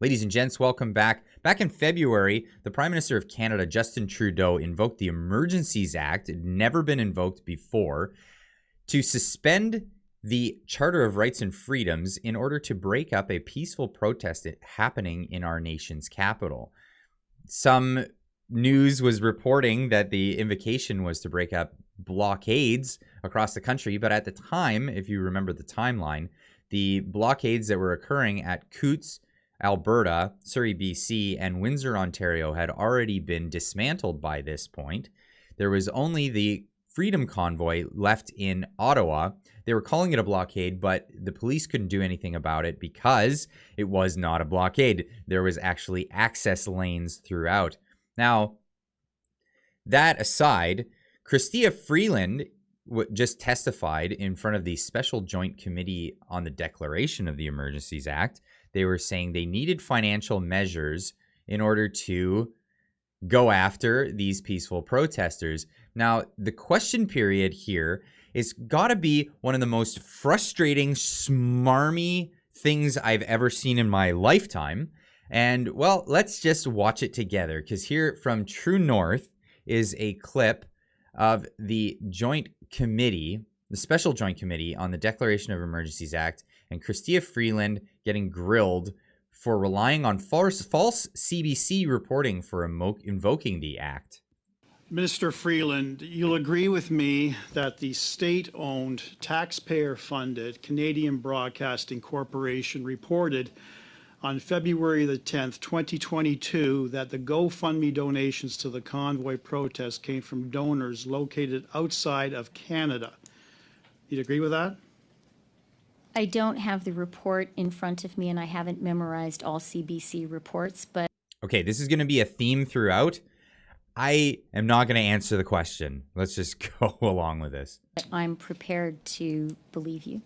Ladies and gents, welcome back. Back in February, the Prime Minister of Canada, Justin Trudeau, invoked the Emergencies Act. It had never been invoked before, to suspend the Charter of Rights and Freedoms in order to break up a peaceful protest happening in our nation's capital. Some news was reporting that the invocation was to break up blockades across the country, but at the time, if you remember the timeline, the blockades that were occurring at Coutts, Alberta, Surrey, BC, and Windsor, Ontario had already been dismantled by this point. There was only the Freedom Convoy left in Ottawa. They were calling it a blockade, but the police couldn't do anything about it because it was not a blockade. There was actually access lanes throughout. Now, that aside, Chrystia Freeland just testified in front of the Special Joint Committee on the Declaration of the Emergencies Act. They were saying they needed financial measures in order to go after these peaceful protesters. Now, the question period here is got to be one of the most frustrating, smarmy things I've ever seen in my lifetime. And, well, let's just watch it together, because here from True North is a clip of the Joint Committee, the Special Joint Committee on the Declaration of Emergencies Act, and Chrystia Freeland getting grilled for relying on false CBC reporting for invoking the act. Minister Freeland, you'll agree with me that the state-owned, taxpayer-funded Canadian Broadcasting Corporation reported on February the 10th, 2022, that the GoFundMe donations to the convoy protest came from donors located outside of Canada. You'd agree with that? I don't have the report in front of me, and I haven't memorized all CBC reports, but... Okay, this is going to be a theme throughout. I am not going to answer the question. Let's just go along with this. I'm prepared to believe you.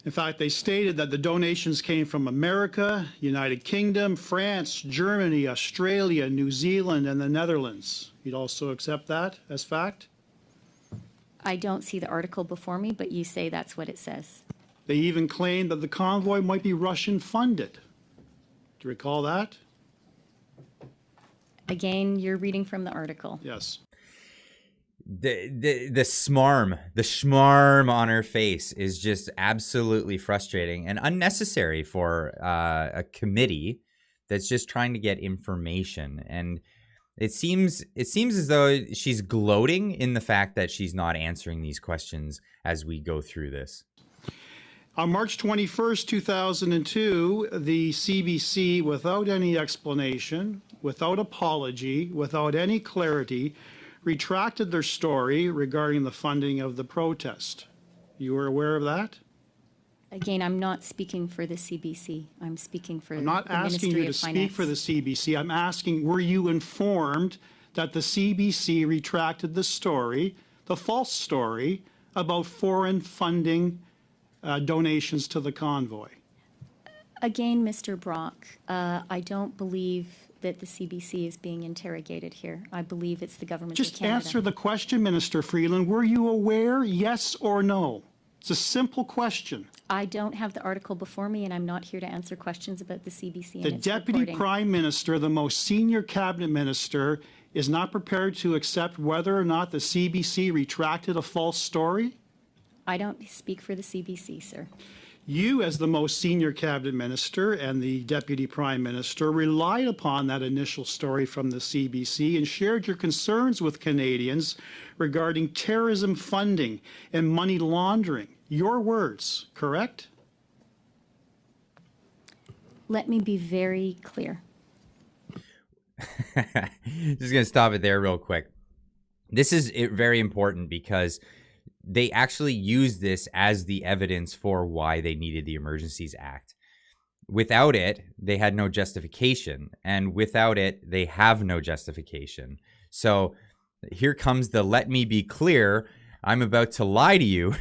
In fact, they stated that the donations came from America, United Kingdom, France, Germany, Australia, New Zealand, and the Netherlands. You'd also accept that as fact? I don't see the article before me, but you say that's what it says. They even claimed that the convoy might be Russian funded. Do you recall that? Again, you're reading from the article. Yes. The schmarm on her face is just absolutely frustrating and unnecessary for a committee that's just trying to get information. And it seems as though she's gloating in the fact that she's not answering these questions as we go through this. On March 21st, 2002, the CBC, without any explanation, without apology, without any clarity, retracted their story regarding the funding of the protest. You were aware of that? Again, I'm not speaking for the CBC. I'm speaking for the I'm not asking you to speak for the CBC. I'm asking, were you informed that the CBC retracted the story, the false story, about foreign funding donations to the convoy? Again, Mr. Brock, I don't believe that the CBC is being interrogated here. I believe it's the government of Canada. Just answer the question, Minister Freeland. Were you aware, yes or no? It's a simple question. I don't have the article before me, and I'm not here to answer questions about the CBC and The its Deputy reporting. Prime Minister, the most senior cabinet minister, is not prepared to accept whether or not the CBC retracted a false story? I don't speak for the CBC, sir. You, as the most senior cabinet minister and the Deputy Prime Minister, relied upon that initial story from the CBC and shared your concerns with Canadians regarding terrorism funding and money laundering. Your words, correct? Let me be very clear. Just going to stop it there real quick. This is very important because they actually use this as the evidence for why they needed the Emergencies Act. Without it, they had no justification. And without it, they have no justification. So here comes the let me be clear, I'm about to lie to you.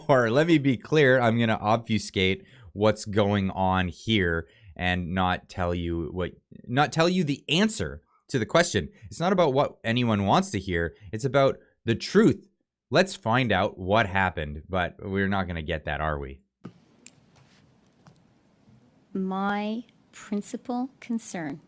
Or let me be clear, I'm going to obfuscate what's going on here and not tell you the answer to the question. It's not about what anyone wants to hear. It's about the truth. Let's find out what happened, but we're not going to get that, are we? My principal concern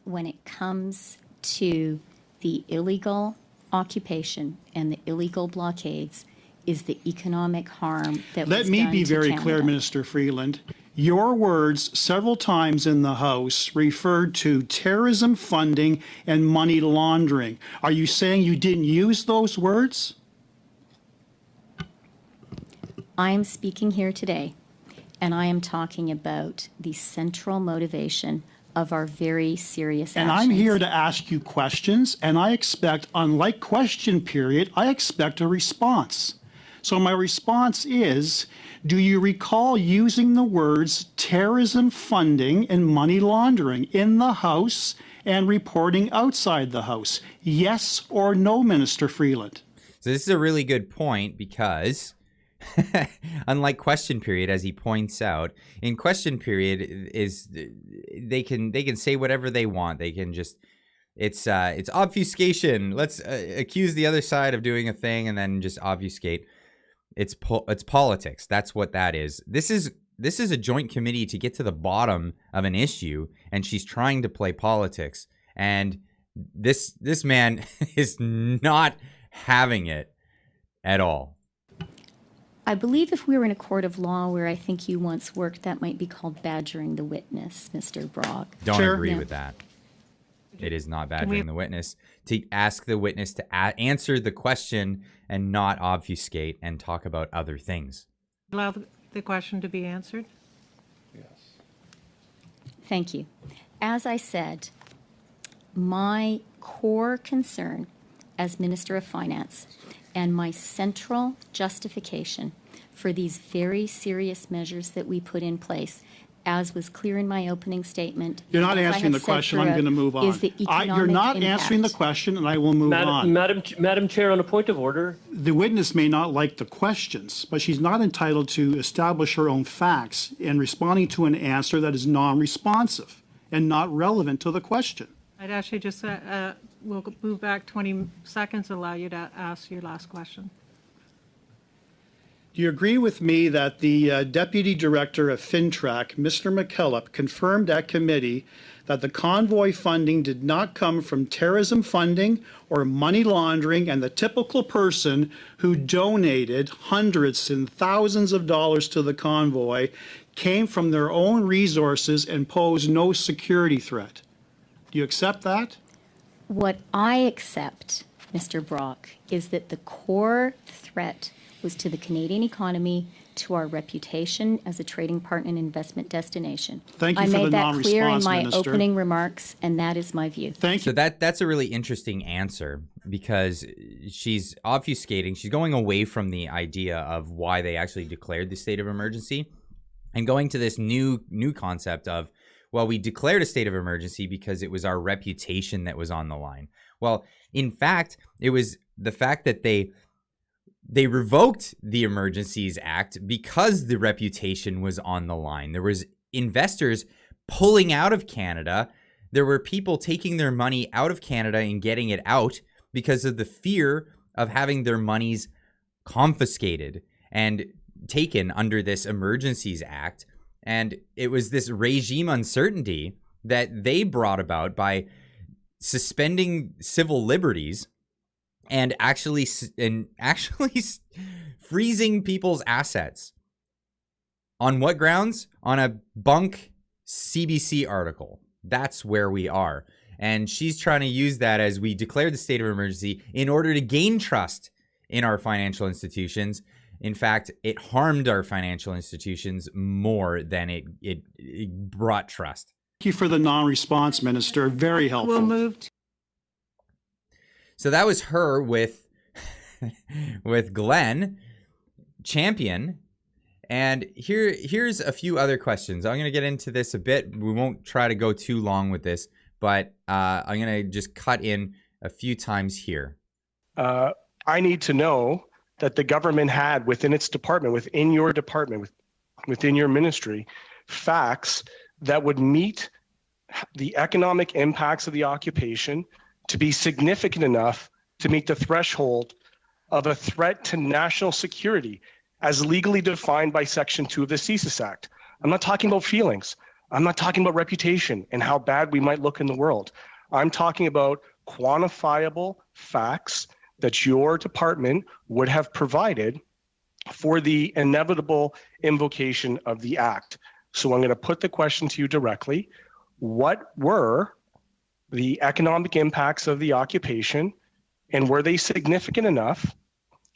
when it comes to the illegal occupation and the illegal blockades is the economic harm that was Let done me be to very Canada. clear, Minister Freeland. Your words several times in the House referred to terrorism funding and money laundering. Are you saying you didn't use those words? I am speaking here today, and I am talking about the central motivation of our very serious And actions. I'm here to ask you questions, and I expect, unlike question period, I expect a response. So my response is, do you recall using the words terrorism funding and money laundering in the House and reporting outside the House? Yes or no, Minister Freeland? So this is a really good point because unlike question period, as he points out, in question period is they can say whatever they want. They can just it's obfuscation. Let's accuse the other side of doing a thing and then just obfuscate. It's politics. That's what that is. This is a joint committee to get to the bottom of an issue, and she's trying to play politics. And this man is not having it at all. I believe if we were in a court of law where I think you once worked, that might be called badgering the witness, Mr. Brock. Don't Sure. agree No. with that. It is not badgering the witness to ask the witness to answer the question and not obfuscate and talk about other things. Allow the question to be answered. Thank you. As I said, my core concern as Minister of Finance and my central justification for these very serious measures that we put in place, as was clear in my opening statement. You're not as I answering the have said question. I'm throughout, going to move on. Is the You're economic not answering the impact. question, and I will move on. Madam Chair, on a point of order, The witness may not like the questions, but she's not entitled to establish her own facts in responding to an answer that is non-responsive and not relevant to the question. I'd actually just, we'll move back 20 seconds, allow you to ask your last question. Do you agree with me that the Deputy Director of FinTrack, Mr. McKillop, confirmed at committee that the convoy funding did not come from terrorism funding or money laundering, and the typical person who donated hundreds and thousands of dollars to the convoy came from their own resources and posed no security threat? Do you accept that? What I accept, Mr. Brock, is that the core threat was to the Canadian economy, to our reputation as a trading partner and investment destination. Thank you I for the made that clear in non-response, my Minister. opening remarks, and that is my view. Thank you. So that's a really interesting answer because she's obfuscating. She's going away from the idea of why they actually declared the state of emergency and going to this new concept of, well, we declared a state of emergency because it was our reputation that was on the line. Well, in fact, it was the fact that they revoked the Emergencies Act because the reputation was on the line. There was investors pulling out of Canada. There were people taking their money out of Canada and getting it out because of the fear of having their monies confiscated and taken under this Emergencies Act. And it was this regime uncertainty that they brought about by suspending civil liberties and actually freezing people's assets. On what grounds? On a bunk CBC article. That's where we are. And she's trying to use that as we declare the state of emergency in order to gain trust in our financial institutions. In fact, it harmed our financial institutions more than it brought trust. Thank you for the non-response, Minister. Very helpful. We'll move to So that was her with Glen, champion. And here's a few other questions. I'm going to get into this a bit. We won't try to go too long with this, but I'm going to just cut in a few times here. I need to know that the government had within its department, within your department, within your ministry, facts that would meet the economic impacts of the occupation to be significant enough to meet the threshold of a threat to national security as legally defined by Section 2 of the CSIS Act. I'm not talking about feelings. I'm not talking about reputation and how bad we might look in the world. I'm talking about quantifiable facts that your department would have provided for the inevitable invocation of the act. So I'm going to put the question to you directly. What were the economic impacts of the occupation, and were they significant enough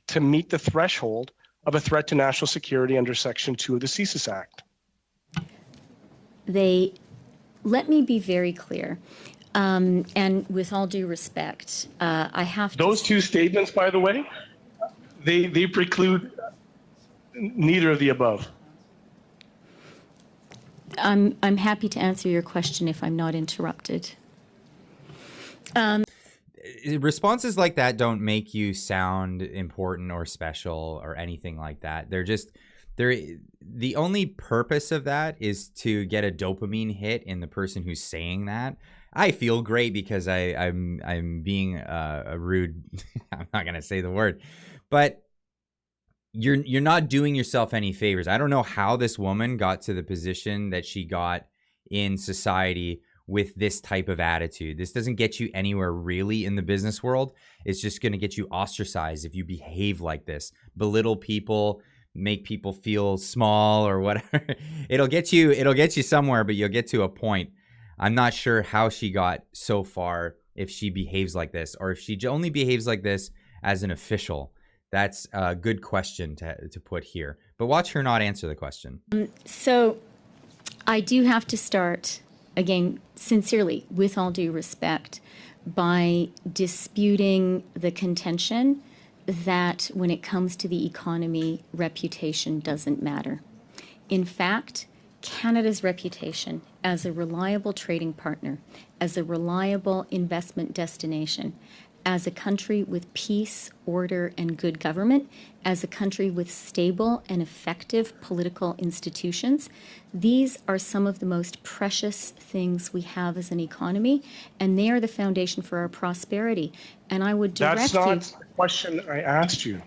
to meet the threshold of a threat to national security under Section 2 of the CSIS Act? Let me be very clear. And with all due respect, I have to. Those two statements, by the way, they preclude neither of the above. I'm happy to answer your question if I'm not interrupted. Responses like that don't make you sound important or special or anything like that. The only purpose of that is to get a dopamine hit in the person who's saying that. I feel great because I'm being a rude. I'm not gonna say the word, but you're not doing yourself any favors. I don't know how this woman got to the position that she got in society with this type of attitude. This doesn't get you anywhere really in the business world. It's just going to get you ostracized if you behave like this, belittle people, make people feel small or whatever. It'll get you somewhere, but you'll get to a point. I'm not sure how she got so far if she behaves like this, or if she only behaves like this as an official. That's a good question to put here. But watch her not answer the question. So I do have to start, again, sincerely, with all due respect, by disputing the contention that when it comes to the economy, reputation doesn't matter. In fact, Canada's reputation as a reliable trading partner, as a reliable investment destination, as a country with peace, order, and good government, as a country with stable and effective political institutions, these are some of the most precious things we have as an economy, and they are the foundation for our prosperity. And I would direct That's not the question I asked you.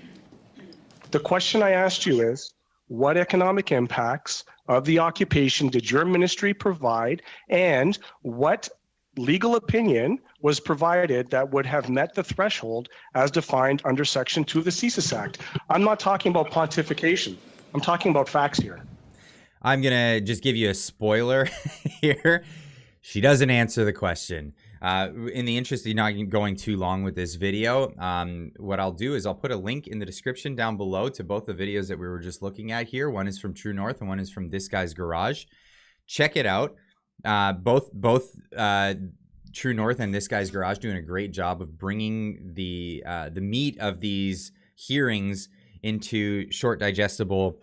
The question I asked you is, what economic impacts of the occupation did your ministry provide, and what legal opinion was provided that would have met the threshold as defined under Section 2 of the CSIS Act? I'm not talking about pontification. I'm talking about facts here. I'm going to just give you a spoiler here. She doesn't answer the question. In the interest of not going too long with this video, what I'll do is I'll put a link in the description down below to both the videos that we were just looking at here. One is from True North and one is from This Guy's Garage. Check it out. Both True North and This Guy's Garage doing a great job of bringing the meat of these hearings into short, digestible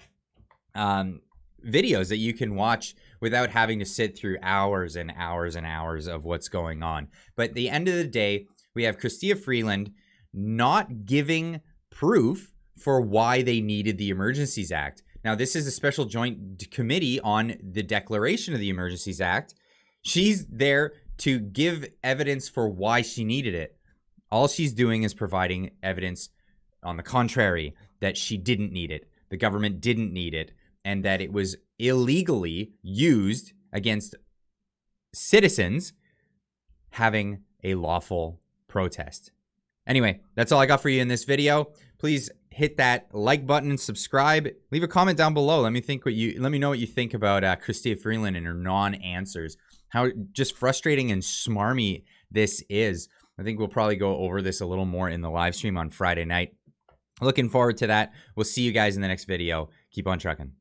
videos that you can watch without having to sit through hours and hours and hours of what's going on. But at the end of the day, we have Chrystia Freeland not giving proof for why they needed the Emergencies Act. Now, this is a special joint committee on the declaration of the Emergencies Act. She's there to give evidence for why she needed it. All she's doing is providing evidence on the contrary, that she didn't need it, the government didn't need it, and that it was illegally used against citizens having a lawful protest. Anyway, that's all I got for you in this video. Please hit that like button and subscribe. Leave a comment down below. Let me know what you think about Chrystia Freeland and her non-answers. How just frustrating and smarmy this is. I think we'll probably go over this a little more in the live stream on Friday night. Looking forward to that. We'll see you guys in the next video. Keep on trucking.